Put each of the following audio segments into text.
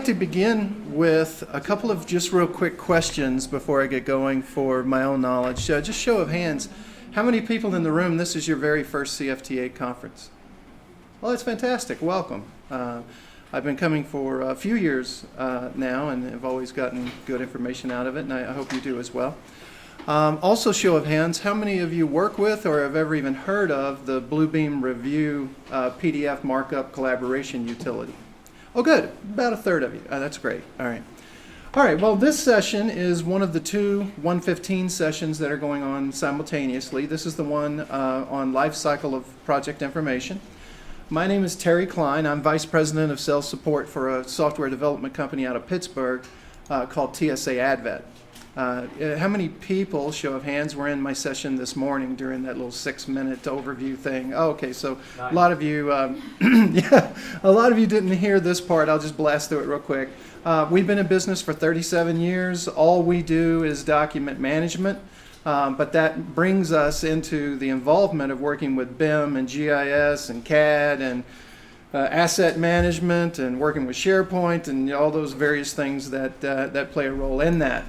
like to begin with a couple of just real quick questions before I get going for my own knowledge. Just show of hands, how many people in the room, this is your very first CFTA conference? Well, that's fantastic. Welcome. I've been coming for a few years now and have always gotten good information out of it, and I hope you do as well. Also, show of hands, how many of you work with or have ever even heard of the Bluebeam Review PDF markup collaboration utility? Oh, good. About a third of you. That's great. All right. All right. Well, this session is one of the two 115 sessions that are going on simultaneously. This is the one on life cycle of project information. My name is Terry Klein. I'm Vice President of Sales Support for a software development company out of Pittsburgh called TSA Advet. How many people, show of hands, were in my session this morning during that little 6-minute overview thing? Oh, okay, so nice. A lot of you, yeah, a lot of you didn't hear this part. I'll just blast through it real quick. We've been in business for 37 years. All we do is document management, but that brings us into the involvement of working with BIM and GIS and CAD and asset management and working with SharePoint and all those various things that play a role in that.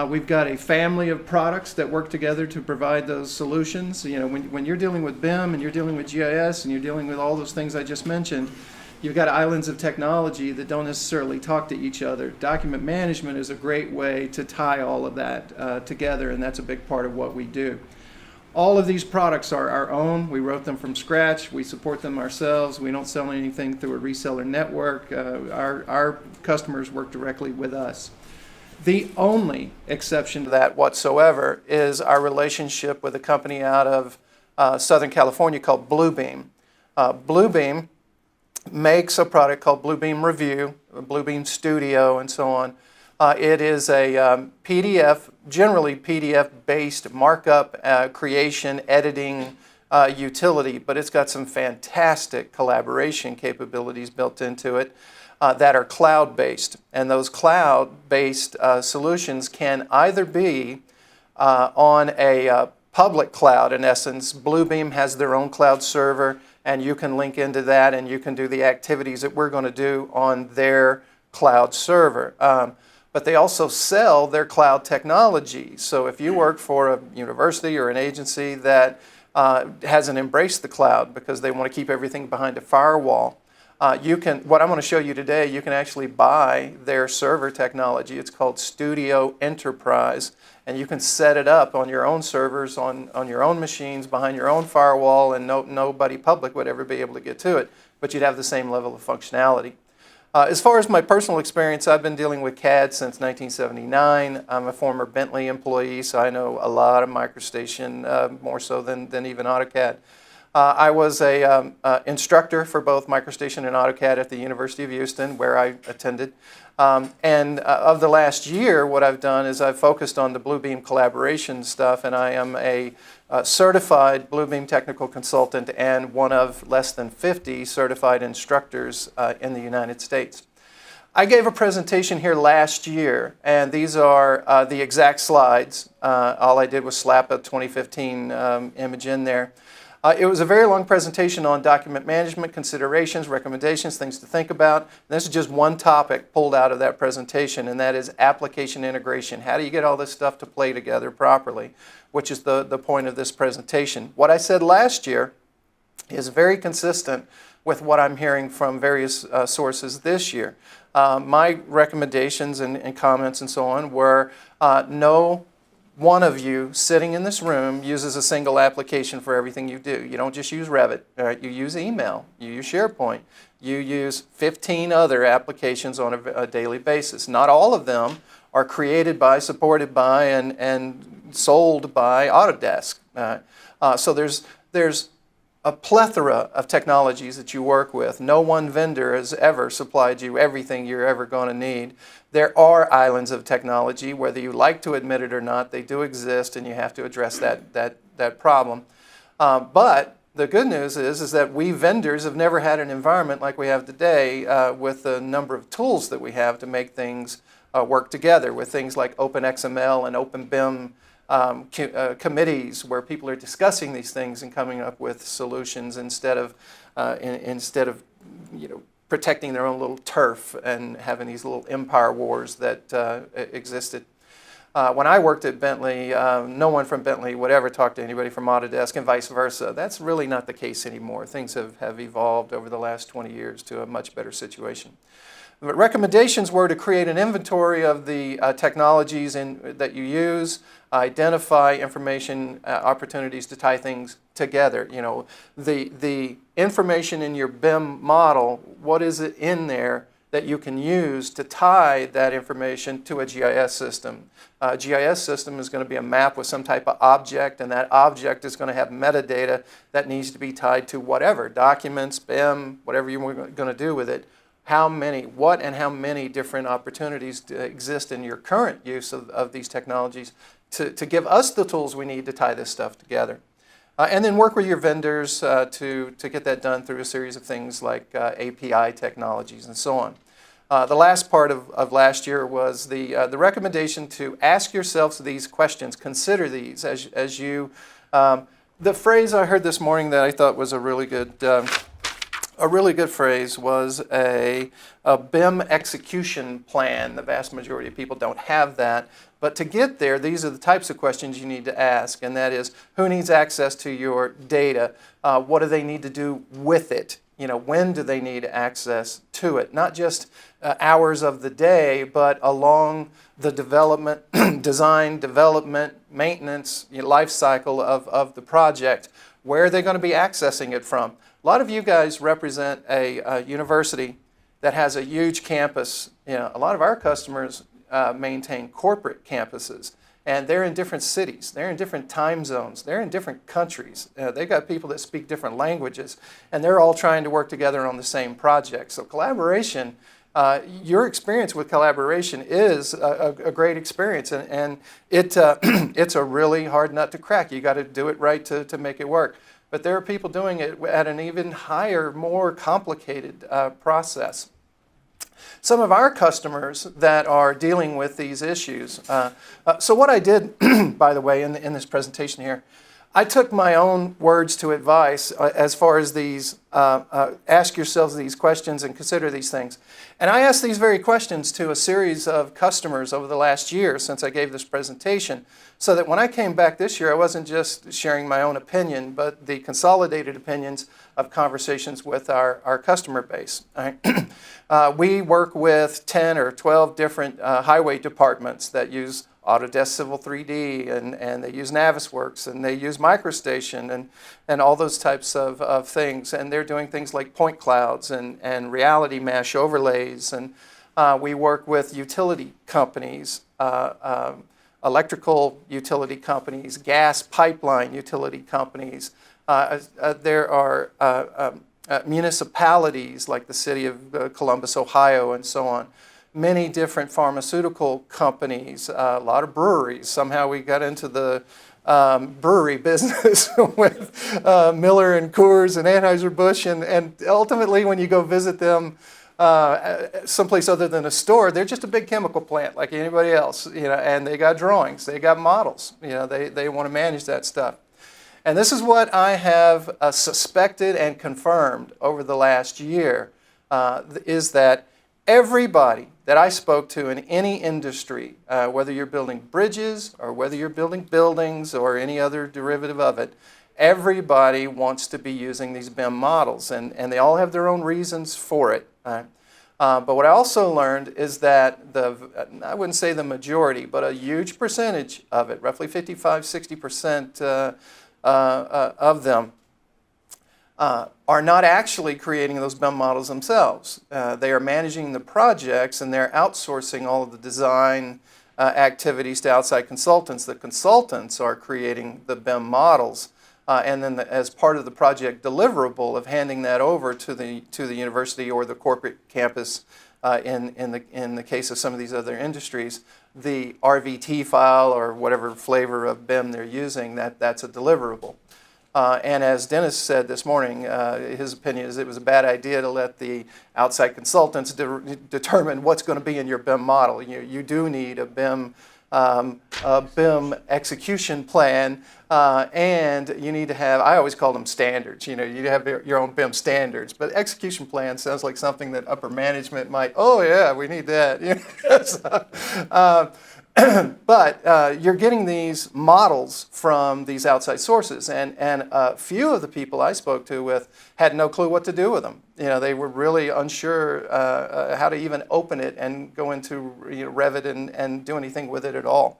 We've got a family of products that work together to provide those solutions. You know, when you're dealing with BIM and you're dealing with GIS and you're dealing with all those things I just mentioned, you've got islands of technology that don't necessarily talk to each other. Document management is a great way to tie all of that together, and that's a big part of what we do. All of these products are our own. We wrote them from scratch. We support them ourselves. We don't sell anything through a reseller network. Our customers work directly with us. The only exception to that whatsoever is our relationship with a company out of Southern California called Bluebeam. Bluebeam makes a product called Bluebeam Review, Bluebeam Studio, and so on. It is a PDF, generally PDF-based markup, creation, editing utility, but it's got some fantastic collaboration capabilities built into it. That are cloud-based, and those cloud-based solutions can either be on a public cloud. In essence, Bluebeam has their own cloud server, and you can link into that and you can do the activities that we're going to do on their cloud server. But they also sell their cloud technology. So if you work for a university or an agency that hasn't embraced the cloud because they want to keep everything behind a firewall, what I'm going to show you today, you can actually buy their server technology. It's called Studio Enterprise, and you can set it up on your own servers, on your own machines, behind your own firewall, and nobody public would ever be able to get to it, but you'd have the same level of functionality. As far as my personal experience, I've been dealing with CAD since 1979. I'm a former Bentley employee, so I know a lot of MicroStation, more so than even AutoCAD. I was an instructor for both MicroStation and AutoCAD at the University of Houston, where I attended. And of the last year, what I've done is I've focused on the Bluebeam collaboration stuff, and I am a certified Bluebeam technical consultant and one of less than 50 certified instructors in the United States. I gave a presentation here last year, and these are the exact slides. All I did was slap a 2015 image in there. It was a very long presentation on document management, considerations, recommendations, things to think about. And this is just one topic pulled out of that presentation, and that is application integration. How do you get all this stuff to play together properly, which is the point of this presentation. What I said last year is very consistent with what I'm hearing from various sources this year. My recommendations and comments and so on were no one of you sitting in this room uses a single application for everything you do. You don't just use Revit. You use email. You use SharePoint. You use 15 other applications on a daily basis. Not all of them are created by, supported by, and sold by Autodesk. So there's a plethora of technologies that you work with. No one vendor has ever supplied you everything you're ever going to need. There are islands of technology, whether you like to admit it or not. They do exist, and you have to address that problem. But the good news is that we vendors have never had an environment like we have today with the number of tools that we have to make things work together, with things like OpenXML and OpenBIM committees where people are discussing these things and coming up with solutions instead of protecting their own little turf and having these little empire wars that existed. When I worked at Bentley, no one from Bentley would ever talk to anybody from Autodesk and vice versa. That's really not the case anymore. Things have evolved over the last 20 years to a much better situation. But recommendations were to create an inventory of the technologies that you use, identify information opportunities to tie things together. You know, the information in your BIM model, what is it in there that you can use to tie that information to a GIS system. A GIS system is going to be a map with some type of object, and that object is going to have metadata that needs to be tied to whatever, documents, BIM, whatever you're going to do with it. What and how many different opportunities exist in your current use of these technologies to give us the tools we need to tie this stuff together. And then work with your vendors to get that done through a series of things like API technologies and so on. The last part of last year was the recommendation to ask yourselves these questions, consider these as you, the phrase I heard this morning that I thought was a really good phrase was a BIM execution plan. The vast majority of people don't have that. But to get there, these are the types of questions you need to ask, and that is, who needs access to your data? What do they need to do with it? You know, when do they need access to it? Not just hours of the day, but along the development, design, development, maintenance, life cycle of the project. Where are they going to be accessing it from? A lot of you guys represent a university that has a huge campus. You know, a lot of our customers maintain corporate campuses, and they're in different cities. They're in different time zones. They're in different countries. They've got people that speak different languages, and they're all trying to work together on the same project. So collaboration, your experience with collaboration is a great experience, and it's a really hard nut to crack. You got to do it right to make it work. But there are people doing it at an even higher, more complicated process. Some of our customers that are dealing with these issues. So what I did, by the way, in this presentation here, I took my own words to advice as far as these, ask yourselves these questions and consider these things. And I asked these very questions to a series of customers over the last year since I gave this presentation, so that when I came back this year, I wasn't just sharing my own opinion, but the consolidated opinions of conversations with our customer base. All right? We work with 10 or 12 different highway departments that use Autodesk Civil 3D, and they use Navisworks, and they use MicroStation, and all those types of things. And they're doing things like point clouds and reality mesh overlays. And we work with utility companies, electrical utility companies, gas pipeline utility companies. There are municipalities like the city of Columbus, Ohio, and so on. Many different pharmaceutical companies, a lot of breweries. Somehow we got into the brewery business with Miller and Coors and Anheuser-Busch, and ultimately when you go visit them someplace other than a store, they're just a big chemical plant like anybody else, you know, and they got drawings, they got models, you know, they want to manage that stuff. And this is what I have suspected and confirmed over the last year, is that everybody that I spoke to in any industry, whether you're building bridges or whether you're building buildings or any other derivative of it, everybody wants to be using these BIM models, and they all have their own reasons for it. But what I also learned is that I wouldn't say the majority, but a huge percentage of it, roughly 55–60% of them, are not actually creating those BIM models themselves. They are managing the projects, and they're outsourcing all of the design activities to outside consultants. The consultants are creating the BIM models, and then as part of the project deliverable of handing that over to the university or the corporate campus, in the case of some of these other industries, the RVT file or whatever flavor of BIM they're using, that's a deliverable. And as Dennis said this morning, his opinion is it was a bad idea to let the outside consultants determine what's going to be in your BIM model. You do need a BIM a BIM execution plan, and you need to have, I always call them standards. You have your own BIM standards, but execution plan sounds like something that upper management might, oh yeah, we need that. But you're getting these models from these outside sources, and a few of the people I spoke to with had no clue what to do with them. They were really unsure how to even open it and go into Revit and do anything with it at all.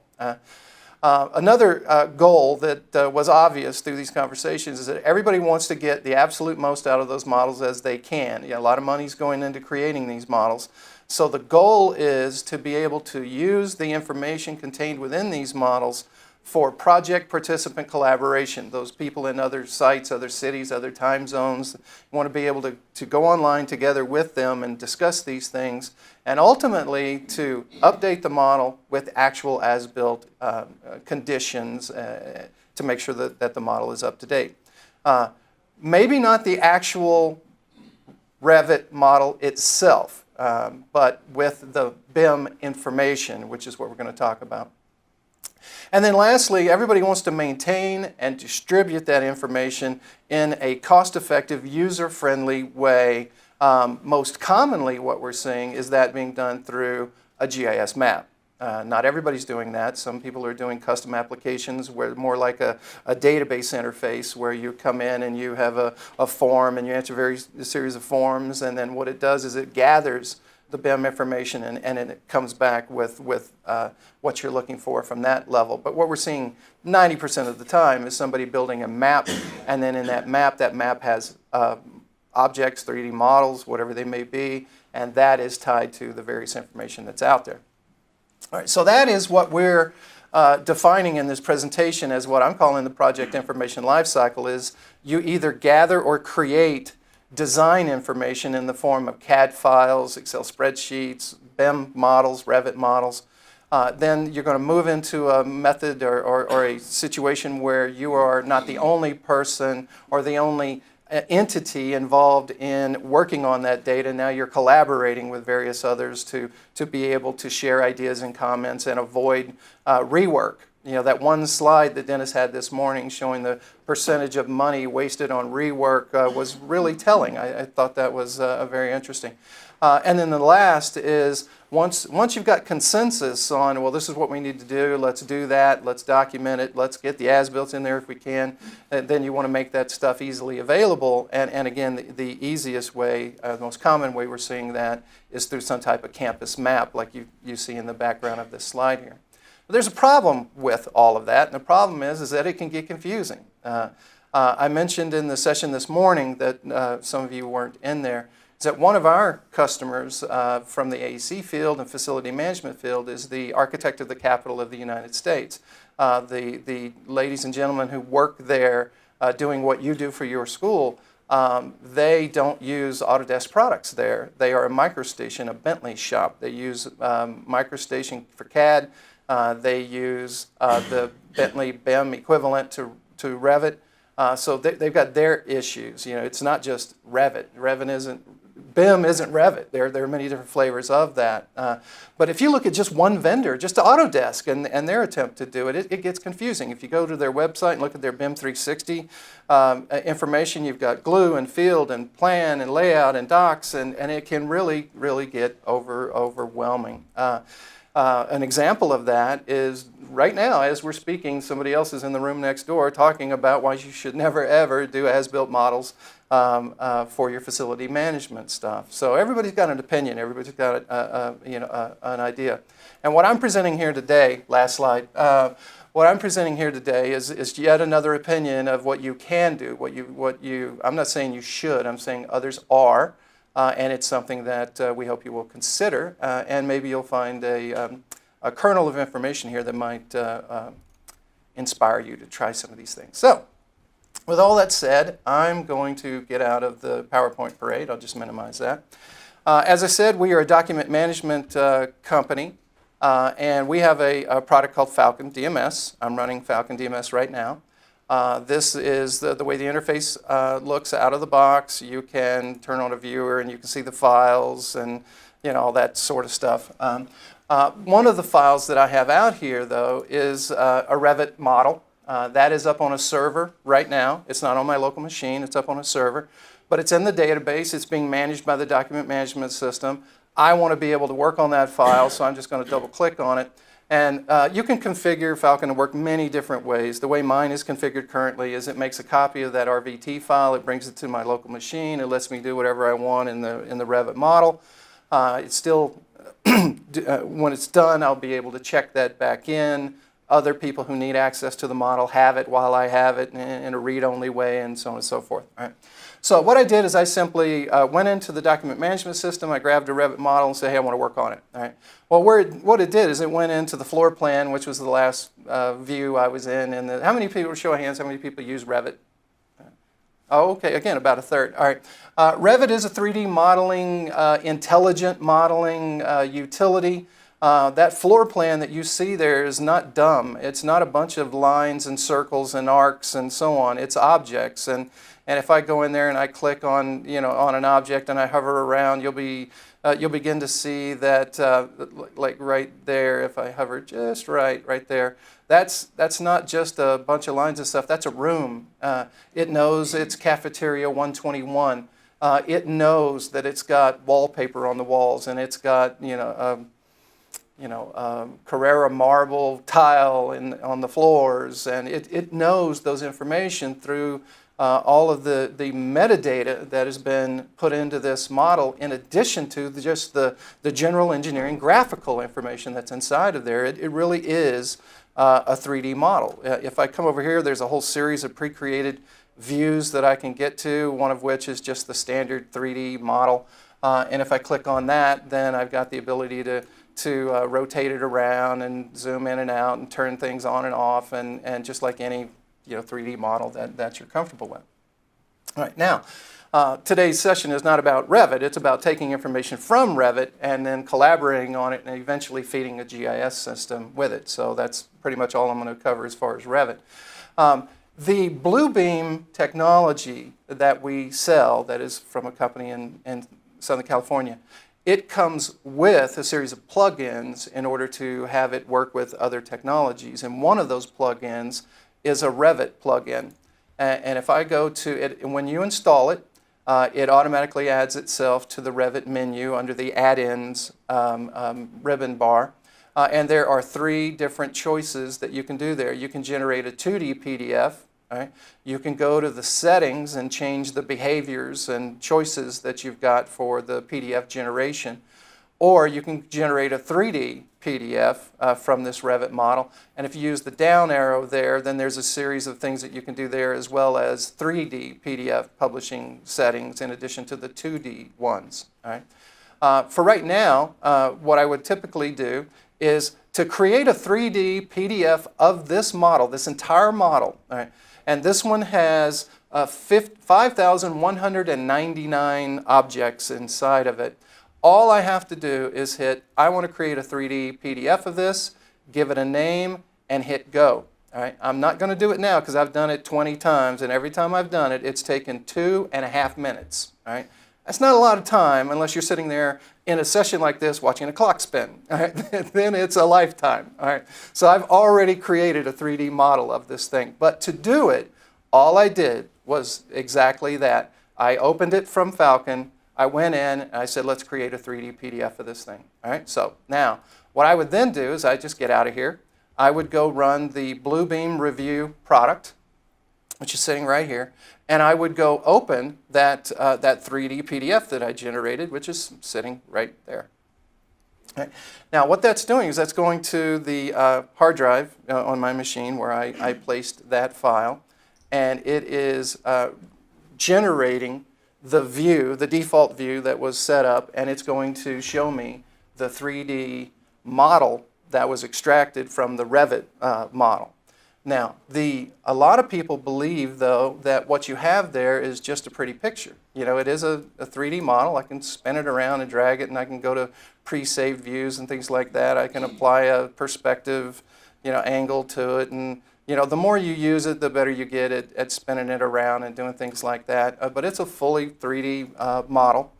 Another goal that was obvious through these conversations is that everybody wants to get the absolute most out of those models as they can. A lot of money's going into creating these models. So the goal is to be able to use the information contained within these models for project participant collaboration. Those people in other sites, other cities, other time zones, want to be able to go online together with them and discuss these things, and ultimately to update the model with actual as-built conditions to make sure that the model is up to date. Maybe not the actual Revit model itself, but with the BIM information, which is what we're going to talk about. And then lastly, everybody wants to maintain and distribute that information in a cost-effective, user-friendly way. Most commonly, what we're seeing is that being done through a GIS map. Not everybody's doing that. Some people are doing custom applications where more like a database interface where you come in and you have a form and you answer a series of forms, and then what it does is it gathers the BIM information and it comes back with what you're looking for from that level. But what we're seeing 90% of the time is somebody building a map, and then in that map has objects, 3D models, whatever they may be, and that is tied to the various information that's out there. All right, so that is what we're defining in this presentation as what I'm calling the project information lifecycle. Is you either gather or create design information in the form of CAD files, Excel spreadsheets, BIM models, Revit models. Then you're going to move into a method or a situation where you are not the only person or the only entity involved in working on that data. Now you're collaborating with various others to be able to share ideas and comments and avoid rework. That one slide that Dennis had this morning showing the percentage of money wasted on rework was really telling. I thought that was very interesting. And then the last is once you've got consensus on, well, this is what we need to do, let's do that, let's document it, let's get the as-built in there if we can, and then you want to make that stuff easily available. And again, the easiest way, the most common way we're seeing that is through some type of campus map like you see in the background of this slide here. But there's a problem with all of that, and the problem is that it can get confusing. I mentioned in the session this morning that some of you weren't in there, is that one of our customers from the AEC field and facility management field is the architect of the Capitol of the United States. The ladies and gentlemen who work there doing what you do for your school, they don't use Autodesk products there. They are a MicroStation, a Bentley shop. They use MicroStation for CAD. They use the Bentley BIM equivalent to Revit. So they've got their issues. It's not just Revit. BIM isn't Revit. There are many different flavors of that. But if you look at just one vendor, just Autodesk and their attempt to do it, it gets confusing. If you go to their website and look at their BIM 360 information, you've got glue and field and plan and layout and docs, and it can really, really get overwhelming. An example of that is right now, as we're speaking, somebody else is in the room next door talking about why you should never, ever do as-built models for your facility management stuff. So everybody's got an opinion. Everybody's got an idea. And what I'm presenting here today, last slide, what I'm presenting here today is yet another opinion of what you can do. I'm not saying you should. I'm saying others are. And it's something that we hope you will consider, and maybe you'll find a kernel of information here that might inspire you to try some of these things. So, with all that said, I'm going to get out of the PowerPoint parade. I'll just minimize that. As I said, we are a document management company, and we have a product called Falcon DMS. I'm running Falcon DMS right now. This is the way the interface looks out of the box. You can turn on a viewer and you can see the files and all that sort of stuff. One of the files that I have out here, though, is a Revit model. That is up on a server right now. It's not on my local machine. It's up on a server. But it's in the database. It's being managed by the document management system. I want to be able to work on that file, so I'm just going to double-click on it. And you can configure Falcon to work many different ways. The way mine is configured currently is it makes a copy of that RVT file. It brings it to my local machine. It lets me do whatever I want in the Revit model. It's still, when it's done, I'll be able to check that back in. Other people who need access to the model have it while I have it in a read-only way, and so on and so forth. All right. So what I did is I simply went into the document management system. I grabbed a Revit model and said, hey, I want to work on it. All right. Well, what it did is it went into the floor plan, which was the last view I was in. And how many people, show of hands, how many people use Revit? Oh, okay, again, about a third. All right. Revit is a 3D modeling, intelligent modeling utility. That floor plan that you see there is not dumb. It's not a bunch of lines and circles and arcs and so on. It's objects. And if I go in there and I click on, on an object and I hover around, you'll begin to see that, like right there, if I hover just right there, that's not just a bunch of lines and stuff. That's a room. It knows it's cafeteria 121. It knows that it's got wallpaper on the walls, and it's got, Carrara marble tile on the floors, and it knows those information through all of the metadata that has been put into this model, in addition to just the general engineering graphical information that's inside of there. It really is a 3D model. If I come over here, there's a whole series of pre-created views that I can get to, one of which is just the standard 3D model. And if I click on that, then I've got the ability to rotate it around and zoom in and out and turn things on and off, and just like any 3D model that you're comfortable with. All right, now today's session is not about Revit. It's about taking information from Revit and then collaborating on it and eventually feeding a GIS system with it. So that's pretty much all I'm going to cover as far as Revit. The Bluebeam technology that we sell, that is from a company in Southern California, it comes with a series of plugins in order to have it work with other technologies. And one of those plugins is a Revit plugin. And if I go to it, when you install it, it automatically adds itself to the Revit menu under the add-ins ribbon bar. And there are 3 different choices that you can do there. You can generate a 2D PDF. Right? You can go to the settings and change the behaviors and choices that you've got for the PDF generation. Or you can generate a 3D PDF from this Revit model. And if you use the down arrow there, then there's a series of things that you can do there, as well as 3D PDF publishing settings in addition to the 2D ones. All right? For right now, what I would typically do is to create a 3D PDF of this model, this entire model. All right? And this one has 5,199 objects inside of it. All I have to do is hit, I want to create a 3D PDF of this, give it a name, and hit go. All right? I'm not going to do it now because I've done it 20 times, and every time I've done it, it's taken 2.5 minutes. All right? That's not a lot of time unless you're sitting there in a session like this watching a clock spin. All right? Then it's a lifetime. All right? So I've already created a 3D model of this thing. But to do it, all I did was exactly that. I opened it from Falcon. I went in and I said, let's create a 3D PDF of this thing. All right? So now what I would then do is I just get out of here. I would go run the Bluebeam review product, which is sitting right here, and I would go open that 3D PDF that I generated, which is sitting right there. Right. Now, what that's doing is that's going to the hard drive on my machine where I placed that file, and it is generating the view, the default view that was set up, and it's going to show me the 3D model that was extracted from the Revit model. Now, a lot of people believe, though, that what you have there is just a pretty picture. It is a 3D model. I can spin it around and drag it, and I can go to pre-saved views and things like that. I can apply a perspective, angle to it, and the more you use it, the better you get at spinning it around and doing things like that. But it's a fully 3D model.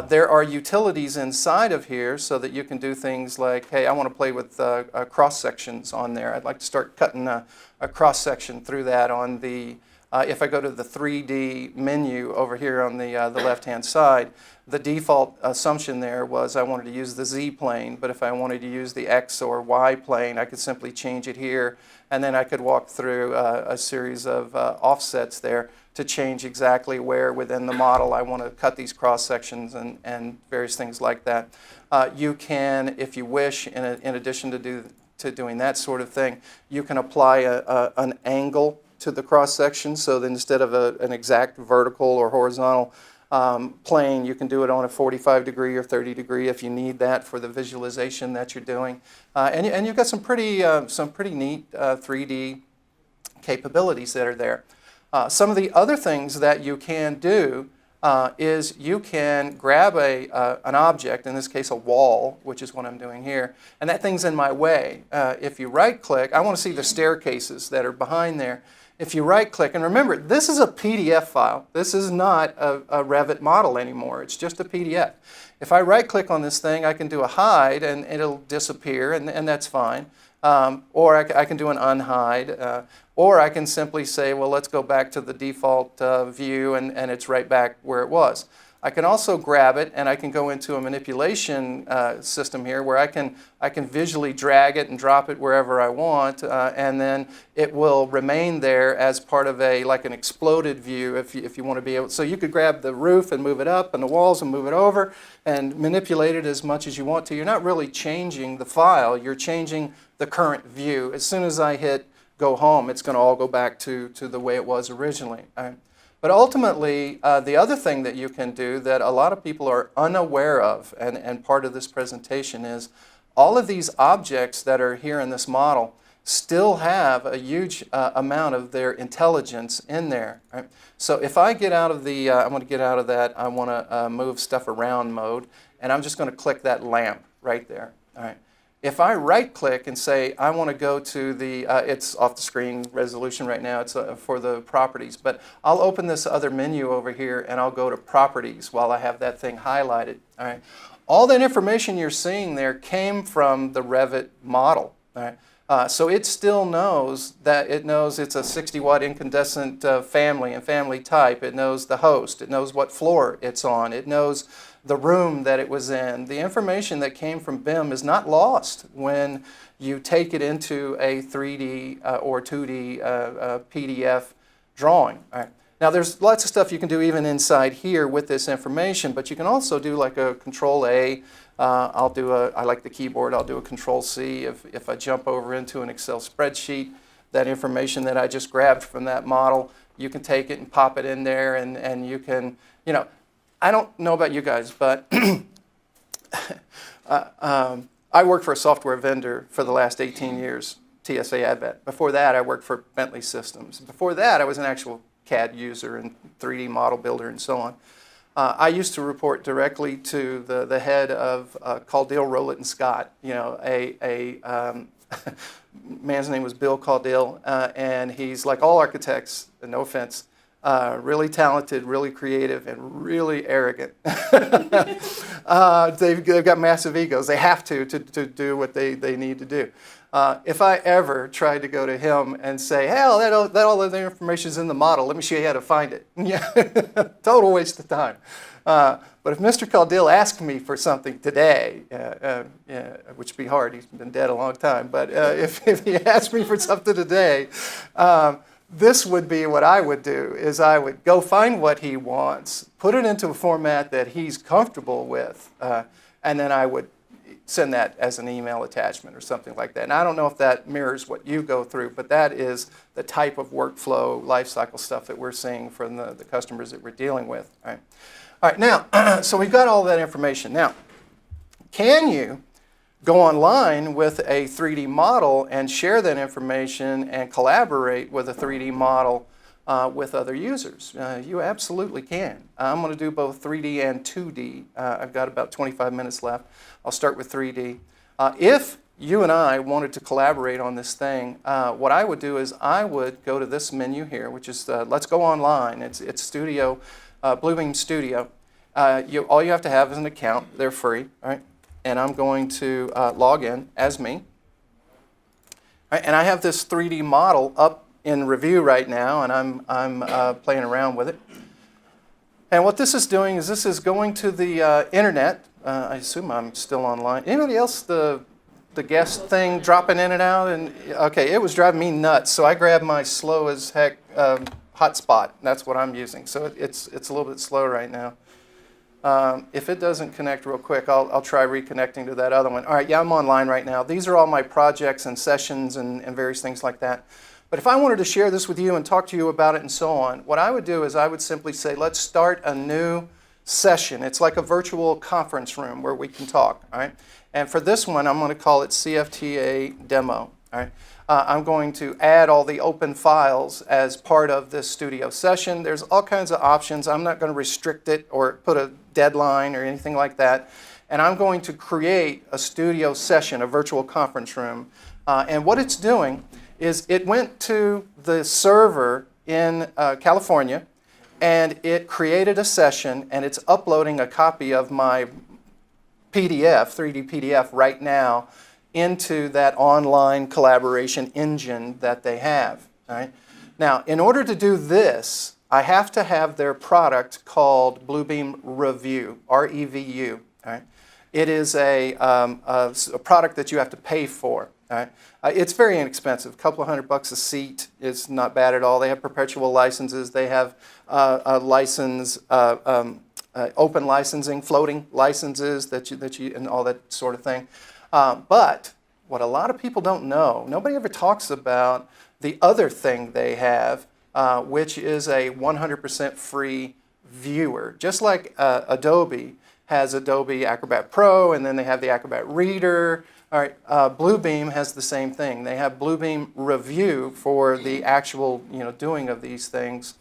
There are utilities inside of here so that you can do things like, hey, I want to play with cross sections on there. I'd like to start cutting a cross section through that on the, if I go to the 3D menu over here on the left-hand side, the default assumption there was I wanted to use the Z plane, but if I wanted to use the X or Y plane, I could simply change it here, and then I could walk through a series of offsets there to change exactly where within the model I want to cut these cross sections and various things like that. You can, if you wish, in addition to doing that sort of thing, you can apply an angle to the cross section, so that instead of an exact vertical or horizontal plane, you can do it on a 45 degree or 30 degree if you need that for the visualization that you're doing. And you've got some pretty neat 3D capabilities that are there. Some of the other things that you can do is you can grab an object, in this case a wall, which is what I'm doing here, and that thing's in my way. If you right-click, I want to see the staircases that are behind there. If you right-click, and remember, this is a PDF file. This is not a Revit model anymore. It's just a PDF. If I right-click on this thing, I can do a hide, and it'll disappear, and that's fine. Or I can do an unhide, or I can simply say, well, let's go back to the default view, and it's right back where it was. I can also grab it, and I can go into a manipulation system here where I can visually drag it and drop it wherever I want, and then it will remain there as part of like an exploded view if you want to be able. So you could grab the roof and move it up, and the walls and move it over, and manipulate it as much as you want to. You're not really changing the file. You're changing the current view. As soon as I hit go home, it's going to all go back to the way it was originally. But ultimately, the other thing that you can do that a lot of people are unaware of, and part of this presentation is, all of these objects that are here in this model still have a huge amount of their intelligence in there. Right? So if I get out of the, I want to get out of that, I want to move stuff around mode, and I'm just going to click that lamp right there. All right. If I right-click and say I want to go to the, it's off the screen resolution right now, it's for the properties, but I'll open this other menu over here and I'll go to properties while I have that thing highlighted. All right. All that information you're seeing there came from the Revit model. All right. So it still knows that it's a 60-watt incandescent family and family type. It knows the host. It knows what floor it's on. It knows the room that it was in. The information that came from BIM is not lost when you take it into a 3D or 2D PDF drawing. All right. Now there's lots of stuff you can do even inside here with this information, but you can also do like a Control A. I like the keyboard, I'll do a Control C. If I jump over into an Excel spreadsheet, that information that I just grabbed from that model, you can take it and pop it in there, and you can, I don't know about you guys, but I worked for a software vendor for the last 18 years, TSA Advent. Before that, I worked for Bentley Systems. Before that, I was an actual CAD user and 3D model builder and so on. I used to report directly to the head of Caudill, Rowlett, and Scott. A man's name was Bill Caudill, and he's like all architects, no offense, really talented, really creative, and really arrogant. They've got massive egos. They have to do what they need to do. If I ever tried to go to him and say, hey, all of the information is in the model, let me show you how to find it. Yeah, total waste of time. But if Mr. Caudill asked me for something today, which would be hard, he's been dead a long time, but if he asked me for something today, this would be what I would do, is I would go find what he wants, put it into a format that he's comfortable with, and then I would send that as an email attachment or something like that. And I don't know if that mirrors what you go through, but that is the type of workflow, lifecycle stuff that we're seeing from the customers that we're dealing with. All right, now, so we've got all that information. Now, can you go online with a 3D model and share that information and collaborate with a 3D model with other users? You absolutely can. I'm going to do both 3D and 2D. I've got about 25 minutes left. I'll start with 3D. If you and I wanted to collaborate on this thing, what I would do is I would go to this menu here, which is let's go online. It's Studio, Bluebeam Studio. all you have to have is an account. They're free, all right? And I'm going to log in as me. All right, and I have this 3D model up in review right now, and I'm playing around with it. And what this is doing is this is going to the internet. I assume I'm still online. Anybody else, the guest thing dropping in and out? And okay, it was driving me nuts, so I grabbed my slow as heck hotspot. That's what I'm using. So it's a little bit slow right now. If it doesn't connect real quick, I'll try reconnecting to that other one. All right, yeah, I'm online right now. These are all my projects and sessions and various things like that. But if I wanted to share this with you and talk to you about it and so on, what I would do is I would simply say, let's start a new session. It's like a virtual conference room where we can talk, all right? And for this one, I'm going to call it CFTA Demo, all right? I'm going to add all the open files as part of this studio session. There's all kinds of options. I'm not going to restrict it or put a deadline or anything like that. And I'm going to create a studio session, a virtual conference room. And what it's doing is it went to the server in California, and it created a session, and it's uploading a copy of my PDF, 3D PDF, right now into that online collaboration engine that they have. All right? Now, in order to do this, I have to have their product called Bluebeam Review, R-E-V-U. All right? It is a product that you have to pay for. All right? It's very inexpensive. A couple of $100 a seat is not bad at all. They have perpetual licenses. They have a license, open licensing, floating licenses that you and all that sort of thing. But what a lot of people don't know, nobody ever talks about the other thing they have, which is a 100% free viewer. Just like Adobe has Adobe Acrobat Pro, and then they have the Acrobat Reader. All right, Bluebeam has the same thing. They have Bluebeam Review for the actual doing of these things.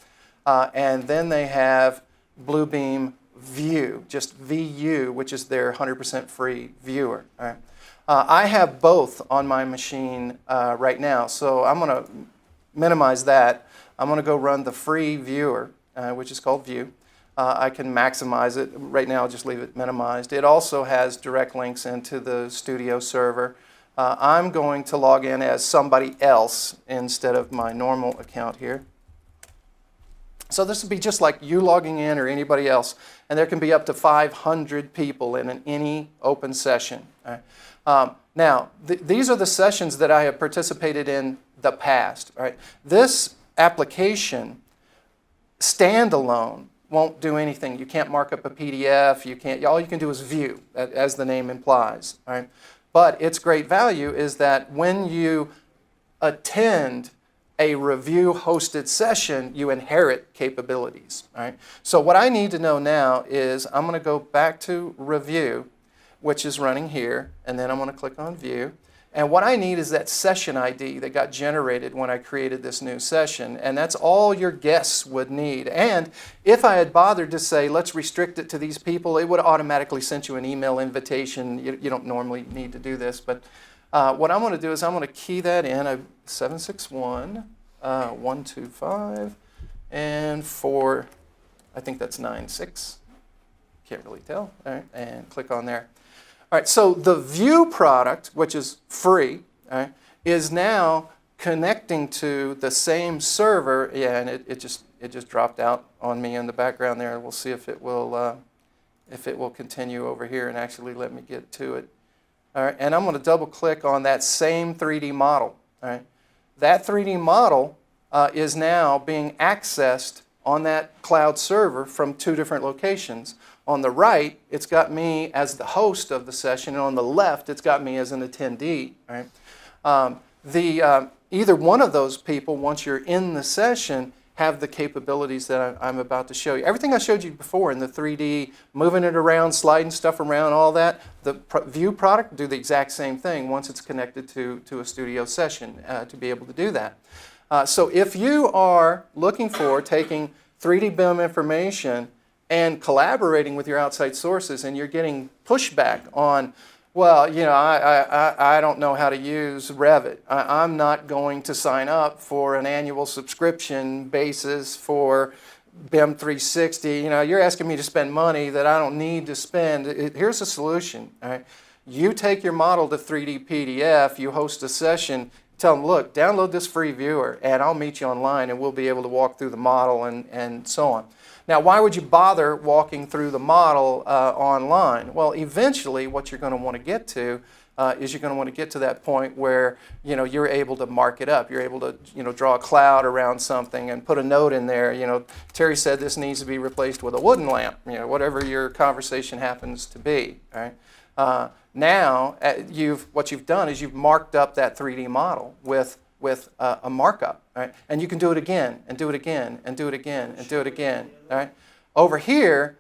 And then they have Bluebeam View, just VU, which is their 100% free viewer. All right. I have both on my machine right now, so I'm going to minimize that. I'm going to go run the free viewer, which is called View. I can maximize it. Right now, I'll just leave it minimized. It also has direct links into the studio server. I'm going to log in as somebody else instead of my normal account here. So this would be just like you logging in or anybody else, and there can be up to 500 people in any open session. All right? Now, these are the sessions that I have participated in the past. All right? This application, standalone, won't do anything. You can't mark up a PDF. You can't. All you can do is view, as the name implies. All right? But its great value is that when you attend a review-hosted session, you inherit capabilities. All right? So what I need to know now is I'm going to go back to Review, which is running here, and then I'm going to click on View. And what I need is that session ID that got generated when I created this new session, and that's all your guests would need. And if I had bothered to say, let's restrict it to these people, it would automatically send you an email invitation. You don't normally need to do this, but what I'm going to do is I'm going to key that in, 761, 125, and 4, I think that's 96. Can't really tell. All right, and click on there. All right, so the View product, which is free, all right, is now connecting to the same server. Yeah, and it just dropped out on me in the background there. We'll see if it will continue over here and actually let me get to it. All right, and I'm going to double click on that same 3D model. All right, that 3D model is now being accessed on that cloud server from 2 different locations. On the right, it's got me as the host of the session, and on the left, it's got me as an attendee. Right? Either one of those people, once you're in the session, have the capabilities that I'm about to show you. Everything I showed you before in the 3D, moving it around, sliding stuff around, all that, the View product do the exact same thing once it's connected to a studio session to be able to do that. So if you are looking for taking 3D BIM information and collaborating with your outside sources, and you're getting pushback on, well, I don't know how to use Revit. I'm not going to sign up for an annual subscription basis for BIM 360, you're asking me to spend money that I don't need to spend. Here's a solution. All right. You take your model to 3D PDF, you host a session, tell them, look, download this free viewer, and I'll meet you online, and we'll be able to walk through the model and so on. Now, why would you bother walking through the model online? Well, eventually, what you're going to want to get to is you're going to want to get to that point where you're able to mark it up. You're able to draw a cloud around something and put a note in there. Terry said this needs to be replaced with a wooden lamp. Whatever your conversation happens to be. All right. Now what you've done is you've marked up that 3D model with a markup. All right. And you can do it again and do it again and do it again and do it again. All right. Over here,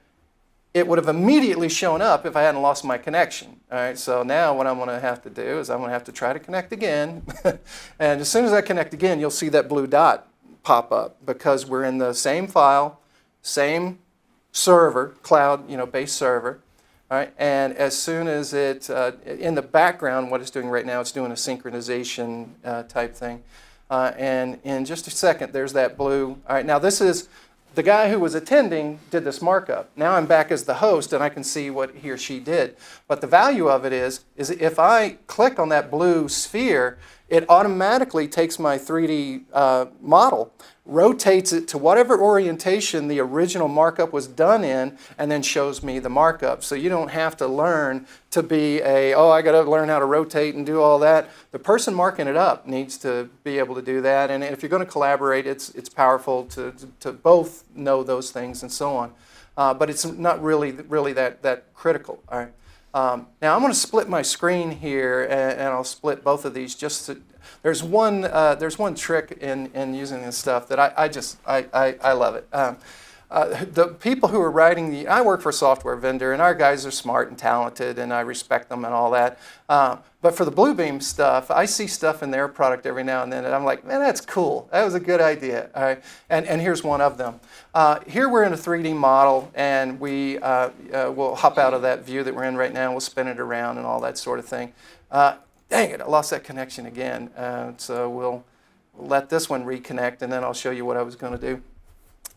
it would have immediately shown up if I hadn't lost my connection. All right, so now what I'm going to have to do is I'm going to have to try to connect again. And as soon as I connect again, you'll see that blue dot pop up because we're in the same file, same server, cloud-based server. All right, and as soon as it, in the background, what it's doing right now, it's doing a synchronization type thing. And in just a second, there's that blue. All right, now this is the guy who was attending did this markup. Now I'm back as the host and I can see what he or she did. But the value of it is if I click on that blue sphere, it automatically takes my 3D model, rotates it to whatever orientation the original markup was done in, and then shows me the markup. So you don't have to learn to be I got to learn how to rotate and do all that. The person marking it up needs to be able to do that. And if you're going to collaborate, it's powerful to both know those things and so on. But it's not really that critical. All right. Now I'm going to split my screen here, and I'll split both of these. There's one trick in using this stuff that I love it. The people who are writing I work for a software vendor, and our guys are smart and talented, and I respect them and all that. But for the Bluebeam stuff, I see stuff in their product every now and then, and I'm like, man, that's cool. That was a good idea. All right. And here's one of them. Here we're in a 3D model, and we'll hop out of that view that we're in right now, and we'll spin it around and all that sort of thing. Dang it, I lost that connection again. So we'll let this one reconnect, and then I'll show you what I was going to do.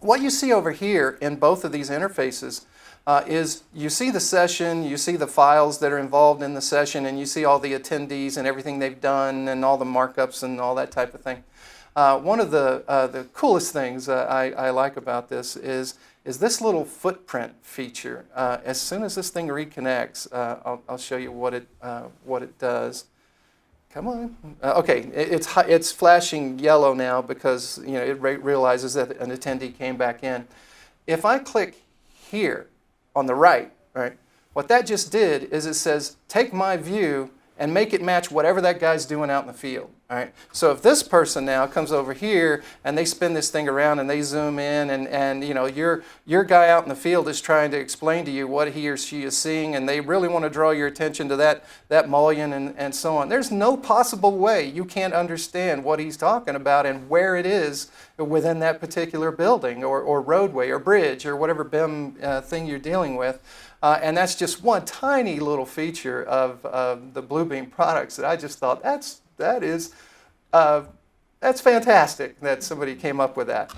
What you see over here in both of these interfaces is you see the session, you see the files that are involved in the session, and you see all the attendees and everything they've done and all the markups and all that type of thing. One of the coolest things I like about this is this little footprint feature. As soon as this thing reconnects, I'll show you what it does. Come on. Okay, it's flashing yellow now because it realizes that an attendee came back in. If I click here on the right, what that just did is it says, take my view and make it match whatever that guy's doing out in the field. All right. So if this person now comes over here and they spin this thing around and they zoom in and your guy out in the field is trying to explain to you what he or she is seeing, and they really want to draw your attention to that mullion and so on. There's no possible way you can't understand what he's talking about and where it is within that particular building or roadway or bridge or whatever BIM thing you're dealing with. And that's just one tiny little feature of the Bluebeam products that I just thought that's fantastic that somebody came up with that.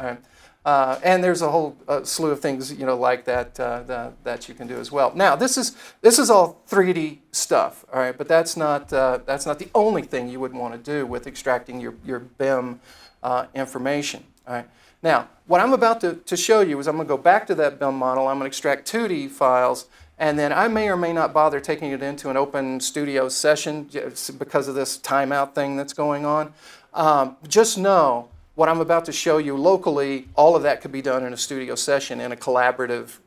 And there's a whole slew of things like that that you can do as well. Now this is all 3D stuff, all right, but that's not the only thing you would want to do with extracting your BIM information. All right. Now, what I'm about to show you is I'm going to go back to that BIM model. I'm going to extract 2D files, and then I may or may not bother taking it into an open studio session because of this timeout thing that's going on. Just know what I'm about to show you locally, all of that could be done in a studio session in a collaborative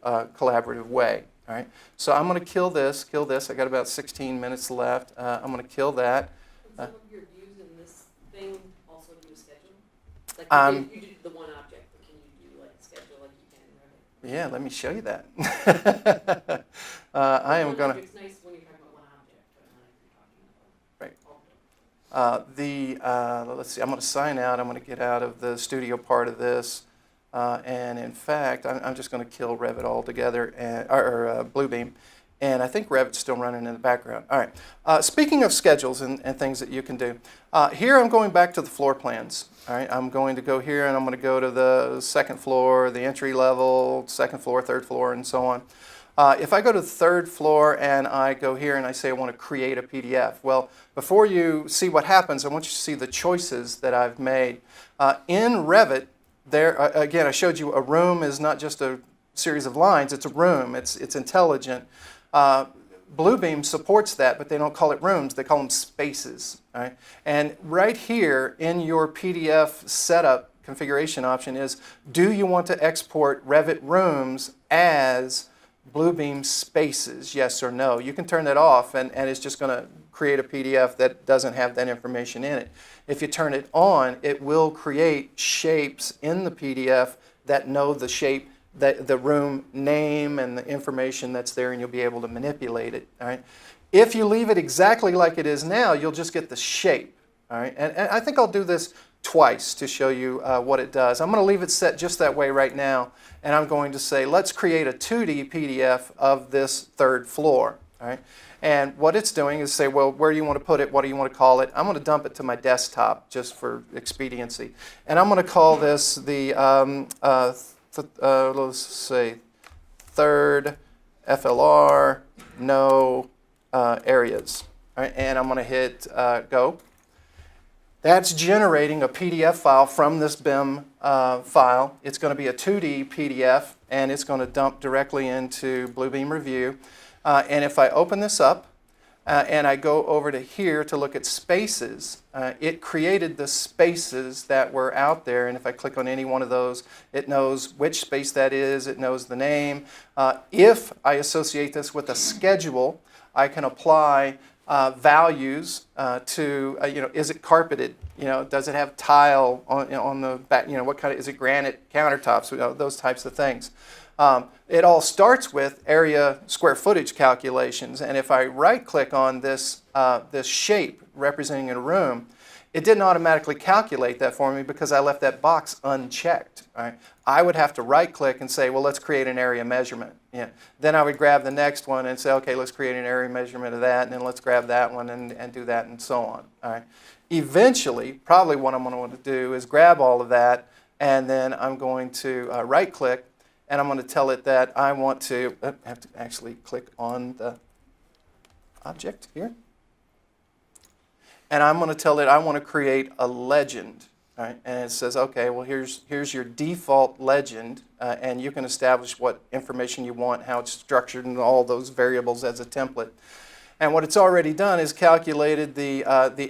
way. All right. So I'm going to kill this. I got about 16 minutes left. I'm going to kill that. Some of your views in this thing also do a schedule? Like you did the one object, but can you do like a schedule like you can in Revit? Yeah, let me show you that. I am going to. It's nice when you're talking about one object, but not if you're talking about Right. Let's see. I'm going to sign out. I'm going to get out of the studio part of this. And in fact, I'm just going to kill Revit altogether, or Bluebeam. And I think Revit's still running in the background. All right. Speaking of schedules and things that you can do, here I'm going back to the floor plans. All right. I'm going to go here and I'm going to go to the second floor, the entry level, second floor, third floor, and so on. If I go to the third floor and I go here and I say I want to create a PDF, well, before you see what happens, I want you to see the choices that I've made. In Revit, there again, I showed you a room is not just a series of lines, it's a room, it's intelligent. Bluebeam supports that, but they don't call it rooms, they call them spaces. All right? And right here in your PDF setup configuration option is, do you want to export Revit rooms as Bluebeam spaces, yes or no? You can turn that off and it's just going to create a PDF that doesn't have that information in it. If you turn it on, it will create shapes in the PDF that know the shape, the room name and the information that's there, and you'll be able to manipulate it. All right? If you leave it exactly like it is now, you'll just get the shape. All right? And I think I'll do this twice to show you what it does. I'm going to leave it set just that way right now, and I'm going to say, let's create a 2D PDF of this third floor. All right? And what it's doing is say, well, where do you want to put it? What do you want to call it? I'm going to dump it to my desktop just for expediency. And I'm going to call this the, let's say, third FLR, no areas. All right? And I'm going to hit go. That's generating a PDF file from this BIM file. It's going to be a 2D PDF, and it's going to dump directly into Bluebeam Review. And if I open this up and I go over to here to look at spaces, it created the spaces that were out there. And if I click on any one of those, it knows which space that is. It knows the name. If I associate this with a schedule, I can apply values to, is it carpeted? Does it have tile on the back? What kind of, is it granite countertops? Those types of things. It all starts with area square footage calculations, and if I right-click on this shape representing a room, it didn't automatically calculate that for me because I left that box unchecked. Right? I would have to right-click and say, well, let's create an area measurement. Yeah. Then I would grab the next one and say, okay, let's create an area measurement of that, and then let's grab that one and do that, and so on. All right. Eventually, probably what I'm going to want to do is grab all of that, and then I'm going to right-click, and I'm going to tell it that I want to, I have to actually click on the object here. And I'm going to tell it I want to create a legend. All right? And it says, okay, well, here's your default legend, and you can establish what information you want, how it's structured, and all those variables as a template. And what it's already done is calculated the